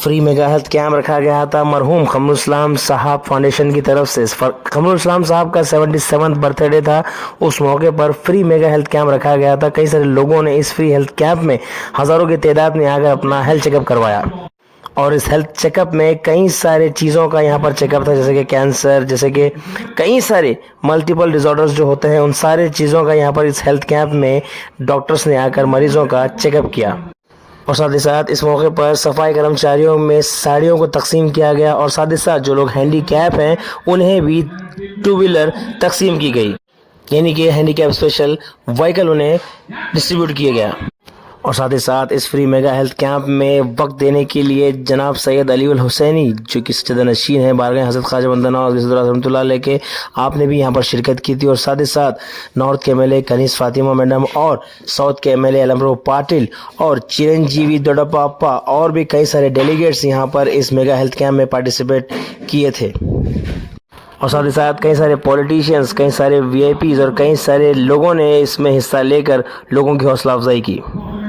Free mega health camp रखा गया था मरहूम कमरुल इस्लाम साहब फाउंडेशन की तरफ से। कमरुल इस्लाम साहब का 77वां बर्थडे था। उस मौके पर फ्री मेगा हेल्थ कैंप रखा गया था। कई सारे लोगों ने इस फ्री हेल्थ कैंप में हज़ारों की तादाद में आकर अपना हेल्थ चेकअप करवाया और इस हेल्थ चेकअप में कई सारे चीज़ों का यहाँ पर चेकअप था, जैसे कि कैंसर, जैसे कि कई सारे मल्टीपल डिसऑर्डर्स जो होते हैं, उन सारे चीज़ों का यहाँ पर इस हेल्थ कैंप में डॉक्टर्स ने आकर मरीजों का चेकअप किया। और साथ ही साथ इस मौके पर सफाई कर्मचारियों में साड़ियों को तकसीम किया गया और साथ ही साथ जो लोग हैंडीकैप हैं उन्हें भी 2 व्हीलर तकसीम की गई, यानी कि हैंडीकैप स्पेशल व्हीकल उन्हें डिस्ट्रीब्यूट किया गया। और साथ ही साथ इस फ्री मेगा हेल्थ कैंप में वक्त देने के लिए जनाब सैयद अली उल हुसैनी, जो कि सज्जद नशीन है बारगाह हज़रत ख्वाजा बंदना और रहमतुल्लाह अलैह के, आपने भी यहाँ पर शिरकत की थी। और साथ ही साथ नॉर्थ के एमएलए कनीस फातिमा मैडम और साउथ के एमएलए अलमरो पाटिल और चिरंजीवी दोडापापा और भी कई सारे डेलीगेट्स यहाँ पर इस मेगा हेल्थ कैंप में पार्टिसिपेट किए थे। और साथ ही साथ कई सारे पॉलिटिशियंस, कई सारे वीआईपीज और कई सारे लोगों ने इसमें हिस्सा लेकर लोगों की हौसला अफजाई की।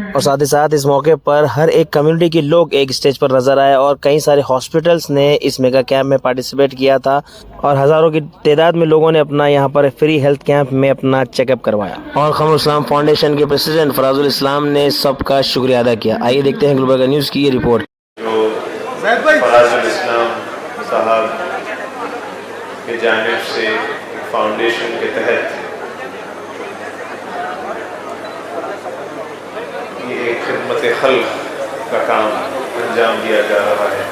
और साथ ही साथ इस मौके पर हर एक कम्युनिटी के लोग एक स्टेज पर नजर आए और कई सारे हॉस्पिटल्स ने इस मेगा कैंप में पार्टिसिपेट किया था और हज़ारों की तादाद में लोगों ने अपना यहाँ पर फ्री हेल्थ कैंप में अपना चेकअप करवाया। और कमरुल इस्लाम फाउंडेशन के प्रेसिडेंट फराजुल इस्लाम ने सबका शुक्रिया अदा किया। आइए देखते हैं गुलबर्गा न्यूज़ की ये रिपोर्ट। जो फराजुल इस्लाम साहब की जानिब से फाउंडेशन के तहत ये एक खिदमत खल्क का काम अंजाम दिया जा रहा है,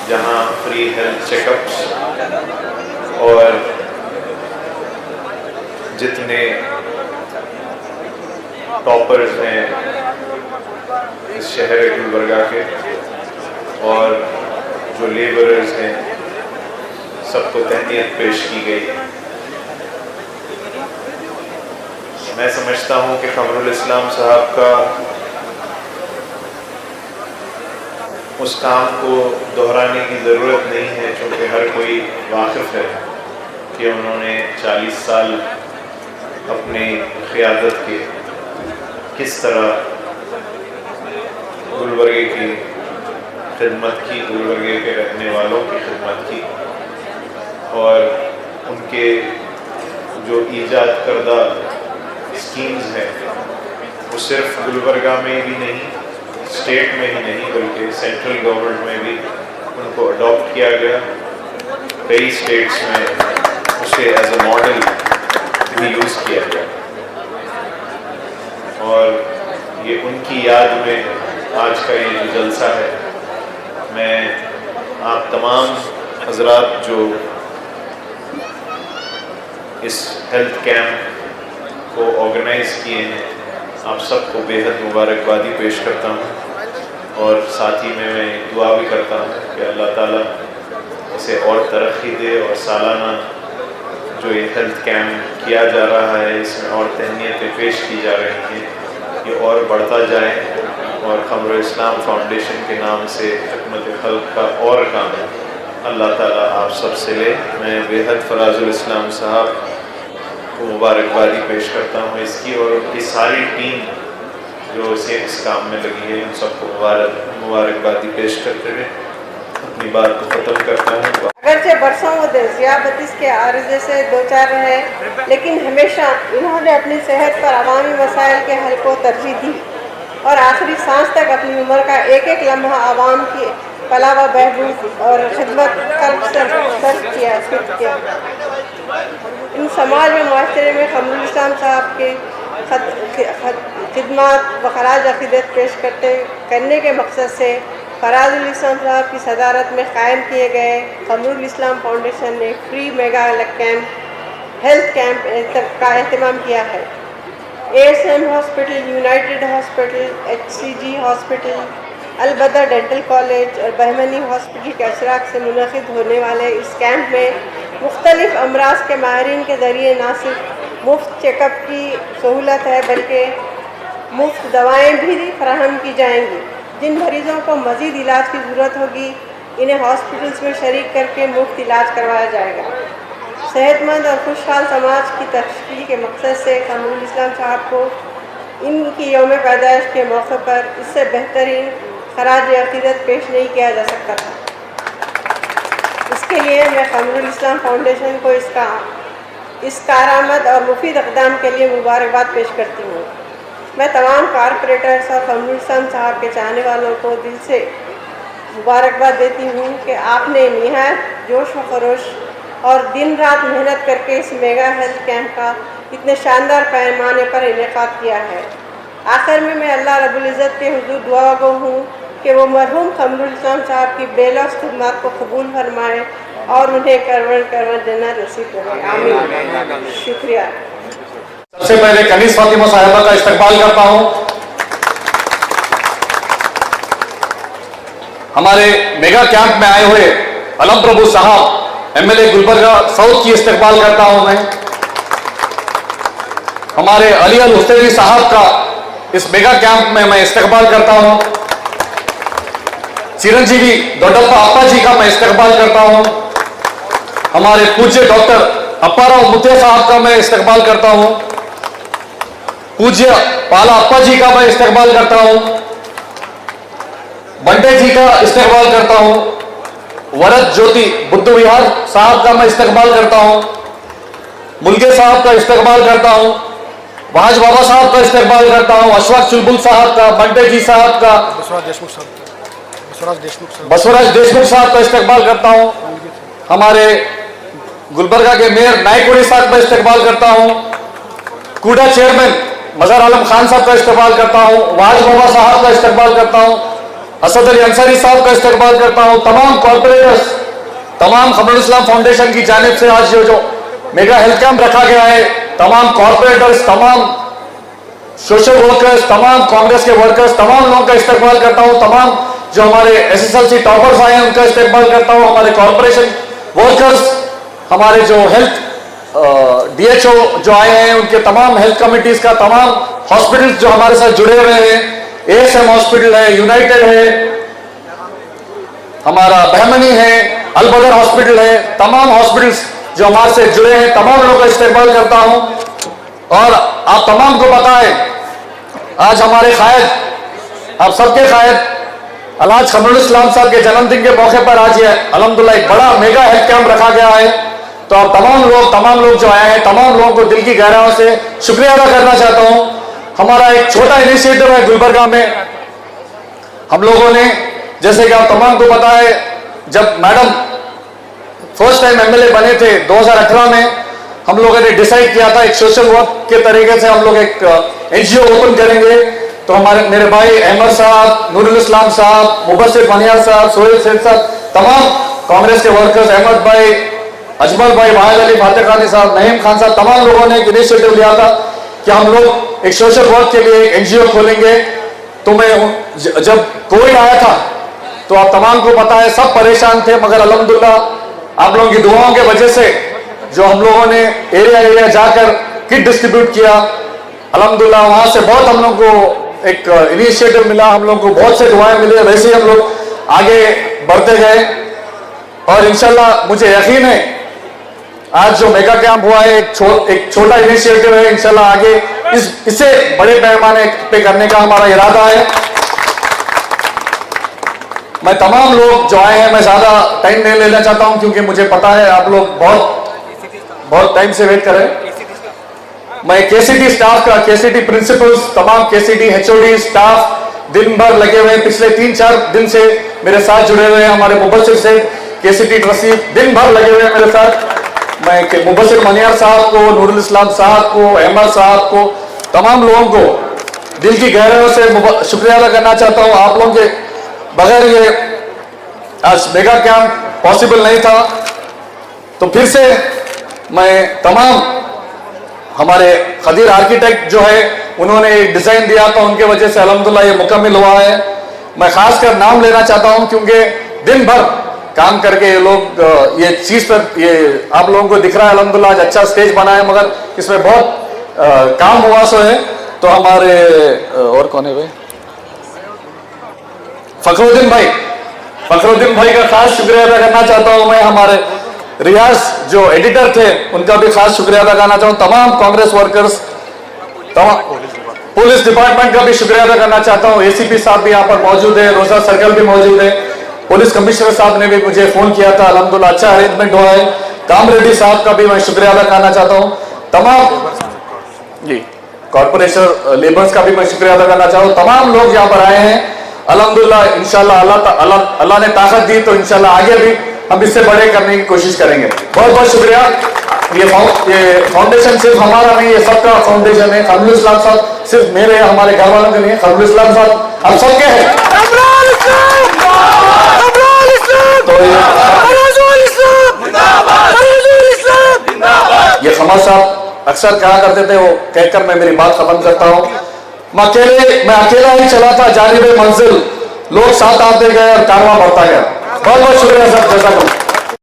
जहां फ्री हेल्थ चेकअप्स और जितने टॉपर्स हैं इस शहर गुलबर्गा के और जो लेबरर्स हैं सबको तहनीत पेश की गई। मैं समझता हूँ कि कमरुल इस्लाम साहब का उस काम को दोहराने की ज़रूरत नहीं है, क्योंकि हर कोई वाकिफ़ है कि उन्होंने 40 साल अपनी क़ियादत के किस तरह गुलबर्गे की खिदमत की, गुलबर्गे के रहने वालों की खिदमत की और उनके जो ईजाद करदा स्कीम्स हैं वो सिर्फ गुलबर्गा में भी नहीं, स्टेट में ही नहीं, बल्कि सेंट्रल गवर्नमेंट में भी उनको अडॉप्ट किया गया। कई स्टेट्स में उसे एज अ मॉडल भी यूज़ किया गया और ये उनकी याद में आज का ये जो जलसा है, मैं आप तमाम हजरात जो इस हेल्थ कैंप को ऑर्गेनाइज़ किए हैं, आप सबको बेहद मुबारकबादी पेश करता हूँ और साथ ही में मैं दुआ भी करता हूँ कि अल्लाह ताला इसे और तरक्की दे और सालाना जो ये हेल्थ कैंप किया जा रहा है, इसमें और तहनीतें पेश की जा रही हैं, ये और बढ़ता जाए और कमरुल इस्लाम फाउंडेशन के नाम से खिदमत खल्क का और काम अल्लाह ताला आप सब से ले। मैं बेहद फराजुल इस्लाम साहब को मुबारकबादी पेश करता हूँ इसकी और उनकी सारी टीम जो इस काम में लगी है, उन सबको मुबारकबादी पेश करते हुए अपनी बात को ख़त्म करता हूँ। अगरचे बरसों ज़ियाबतीस के आर्जे से दो चार रहे, लेकिन हमेशा इन्होंने अपनी सेहत पर अवामी मसाइल के हल को तरजीह दी और आखिरी सांस तक अपनी उम्र का एक एक लम्हा आवाम की फलाह व बहबूद और खिदमत कल्ब से सर्व किया। इन समाज में माशरे में कमरुल इस्लाम साहब के खिदमत व खराज अक़ीदत पेश करने के मकसद से फराजुल इस्लाम साहब की सदारत में क़ायम किए गए कमरुल इस्लाम फाउंडेशन ने फ्री मेगा हेल्थ कैंप का एहतमाम किया है। ASM hospital, United hospital, HCG hospital, Albadar dental college और बहमनी हॉस्पिटल के अशराक से मुनक़िद होने वाले इस कैंप में मुख्तलिफ़ अमराज के माहिरीन के ज़रिए न सिर्फ मुफ्त चेकअप की सहूलत है, बल्कि मुफ्त दवाएँ भी फराहम की जाएंगी। जिन मरीज़ों को मज़ीद इलाज की ज़रूरत होगी, इन्हें हॉस्पिटल्स में शरीक करके मुफ्त इलाज करवाया जाएगा। सेहतमंद और खुशहाल समाज की तशकील के मकसद से कमरुल इस्लाम साहब को इनकी यौम पैदाइश के मौके पर इससे बेहतरीन खराज अकीदत पेश नहीं किया जा सकता था। इसके लिए मैं कमरुल इस्लाम फाउंडेशन को इस कारआमद और मुफीद इक़दाम के लिए मुबारकबाद पेश करती हूँ। मैं तमाम कारपोरेटर्स और कमरुल इस्लाम साहब के चाहने वालों को दिल से मुबारकबाद देती हूँ कि आपने निहायत जोश व खरोश और दिन रात मेहनत करके इस मेगा हेल्थ कैंप का इतने शानदार पैमाने पर इनेकाद किया है। आखिर में मैं अल्लाह रब्बुल इज़्ज़त के हुज़ूर दुआ गो हूँ कि वो मरहूम कमरुल इस्लाम साहब की बेलौस खिदमत को कबूल फरमाए और उन्हें करवड़ जन्नत नसीब करे। आमीन। शुक्रिया। सबसे पहले कनीज़ फातिमा साहिबा का इस्तकबाल करता हूँ। हमारे मेगा कैंप में आए हुए अलम प्रभु साहब एमएलए गुलबर्गा साउथ की इस्तकबाल करता हूं मैं। हमारे अली अल हुसैनी साहब का इस मेगा कैंप में मैं इस्तकबाल करता हूं। चिरंजीवी दोडप्पा अप्पा जी का मैं इस्तकबाल करता हूं। हमारे पूज्य डॉक्टर अप्पाराव मुत्ते साहब का मैं इस्तकबाल करता हूं। पूज्य पाला अप्पा जी का मैं इस्तकबाल करता हूं। बंटे जी का इस्तकबाल करता हूं। वरद ज्योति बुद्ध विहार साहब का मैं इस्तकबाल करता हूं। मुल्के साहब का इस्तकबाल करता हूं। वाज बाबा साहब का इस्तकबाल करता हूं। अशफाक चुलबुल साहब का, बंटे जी साहब का, बसवराज देशमुख साहब का इस्तकबाल करता हूं। हमारे गुलबर्गा के मेयर नायकोड़ी साहब का इस्तकबाल करता हूं। कूड़ा चेयरमैन मजहर आलम खान साहब का इस्तकबाल करता हूं। वाज बाबा साहब का इस्तकबाल करता हूं। असद अली अंसारी साहब का इस्तकबाल करता हूं। तमाम कॉर्पोरेटर्स, तमाम कमरुल इस्लाम फाउंडेशन की जानिब से आज जो मेगा हेल्थ कैंप रखा गया है, तमाम कॉर्पोरेटर्स, तमाम सोशल वर्कर्स, तमाम कांग्रेस के वर्कर्स, तमाम लोगों का इस्तकबाल करता हूं। तमाम जो हमारे SSLC टॉपर्स आए हैं उनका इस्तकबाल करता हूं। हमारे कॉर्पोरेशन वर्कर्स, हमारे जो हेल्थ DHO जो आए हैं, उनके तमाम हेल्थ कमिटीज का, तमाम हॉस्पिटल्स जो हमारे साथ जुड़े हुए हैं, ASM हॉस्पिटल है, यूनाइटेड है, हमारा बहमनी है, अलबदर हॉस्पिटल है, तमाम हॉस्पिटल्स जो हमारे से जुड़े हैं, तमाम लोगों का इस्तेमाल करता हूं। और आप तमाम को पता है, आज हमारे कायद, आप सबके कायद अलहाज कमरुल इस्लाम साहब के जन्मदिन के मौके पर आज ये अल्हम्दुलिल्लाह एक बड़ा मेगा हेल्थ कैंप रखा गया है। तो आप तमाम लोग जो आए हैं, तमाम लोगों को दिल की गहराइयों से शुक्रिया अदा करना चाहता हूं। हमारा एक छोटा इनिशिएटिव है गुलबर्गा में। हम लोगों ने, जैसे कि आप तमाम को पता है, जब मैडम फर्स्ट टाइम MLA बने थे 2018 में, हम लोगों ने डिसाइड किया था एक सोशल वर्क के तरीके से हम लोग एक NGO ओपन करेंगे। तो हमारे मेरे भाई अहमद साहब, नूरुल इस्लाम साहब, मुबस्सिर मनियार साहब, सोहेल सेठ साहब, तमाम कांग्रेस के वर्कर्स, अहमद भाई, अजमल भाई, वाहिद अली फातिह खानी साहब, नईम खान साहब, तमाम लोगों ने एक इनिशिएटिव लिया था कि हम लोग एक सोशल वर्क के लिए एक NGO खोलेंगे। तो मैं जब कोविड आया था तो आप तमाम को पता है सब परेशान थे, मगर अल्हम्दुलिल्लाह आप लोगों की दुआओं के वजह से जो हम लोगों ने एरिया जाकर किट डिस्ट्रीब्यूट किया, अल्हम्दुलिल्लाह वहां से बहुत हम लोग को एक इनिशिएटिव मिला, हम लोग को बहुत से दुआएं मिली। वैसे ही हम लोग आगे बढ़ते गए और इंशाल्लाह मुझे यकीन है आज जो मेगा कैंप हुआ है एक छोटा इनिशिएटिव है, इंशाल्लाह आगे इससे बड़े पैमाने पे करने का हमारा इरादा है। मैं तमाम लोग जो आए हैं, मैं ज्यादा टाइम नहीं लेना चाहता हूं क्योंकि मुझे पता है आप लोग बहुत टाइम से वेट कर रहे हैं। मैं KCD स्टाफ का, KCD प्रिंसिपल्स, तमाम KCD HOD स्टाफ दिन भर लगे हुए हैं, पिछले 3-4 दिन से मेरे साथ जुड़े हुए हैं। हमारे मुबस्सिर से KCD ट्रस्टी दिन भर लगे हुए हैं मेरे साथ। मैं मुबस्सिर मनियार साहब को, नूरुल इस्लाम साहब को, अहमद साहब को, तमाम लोगों को दिल की गहराइयों से शुक्रिया अदा करना चाहता हूं। आप लोगों के बगैर ये आज मेगा कैंप पॉसिबल नहीं था। तो फिर से मैं तमाम हमारे खदीर आर्किटेक्ट जो है उन्होंने एक डिजाइन दिया था, उनके वजह से अल्हम्दुलिल्लाह ये मुकम्मल हुआ है। मैं खासकर नाम लेना चाहता हूं क्योंकि दिन भर काम करके ये लोग ये चीज पर ये आप लोगों को दिख रहा है अल्हम्दुलिल्लाह आज अच्छा स्टेज बना है, मगर इसमें बहुत काम हुआ सो है। तो हमारे और कौन है भाई, फखरुद्दीन भाई का खास शुक्रिया अदा करना चाहता हूं मैं। हमारे रियाज जो एडिटर थे उनका भी खास शुक्रिया अदा करना चाहूँ। तमाम कांग्रेस वर्कर्स, पुलिस डिपार्टमेंट का भी शुक्रिया अदा करना चाहता हूँ। एसीपी साहब भी यहाँ पर मौजूद है, रोजा सर्कल भी मौजूद है, पुलिस कमिश्नर साहब ने भी मुझे फोन किया था, अल्हम्दुलिल्लाह अच्छा अरेंजमेंट हुआ है। काम रेड्डी साहब का भी मैं शुक्रिया अदा करना चाहता हूँ। तमाम जी कॉर्पोरेशन लेबर्स का भी मैं शुक्रिया अदा करना चाहता हूँ। तमाम लोग यहाँ पर आए हैं, अल्हम्दुलिल्लाह इंशाल्लाह अल्लाह ने ताकत दी तो इंशाल्लाह आगे भी हम इससे बड़े करने की कोशिश करेंगे। बहुत बहुत शुक्रिया। ये फाउंडेशन सिर्फ हमारा नहीं, ये सबका फाउंडेशन है। खलील इस्लाम साहब सिर्फ मेरे हमारे घर वालों के नहीं, खलील इस्लाम साहब हम सबके हैं। ये खमा साहब अक्सर कहा करते थे, वो कहकर मैं मेरी बात खत्म करता हूँ। मैं अकेला ही चला था जानिब मंजिल, लोग साथ आते गए और कारवां बढ़ता गया। बहुत बहुत शुक्रिया सर, जज़ाकल्लाह।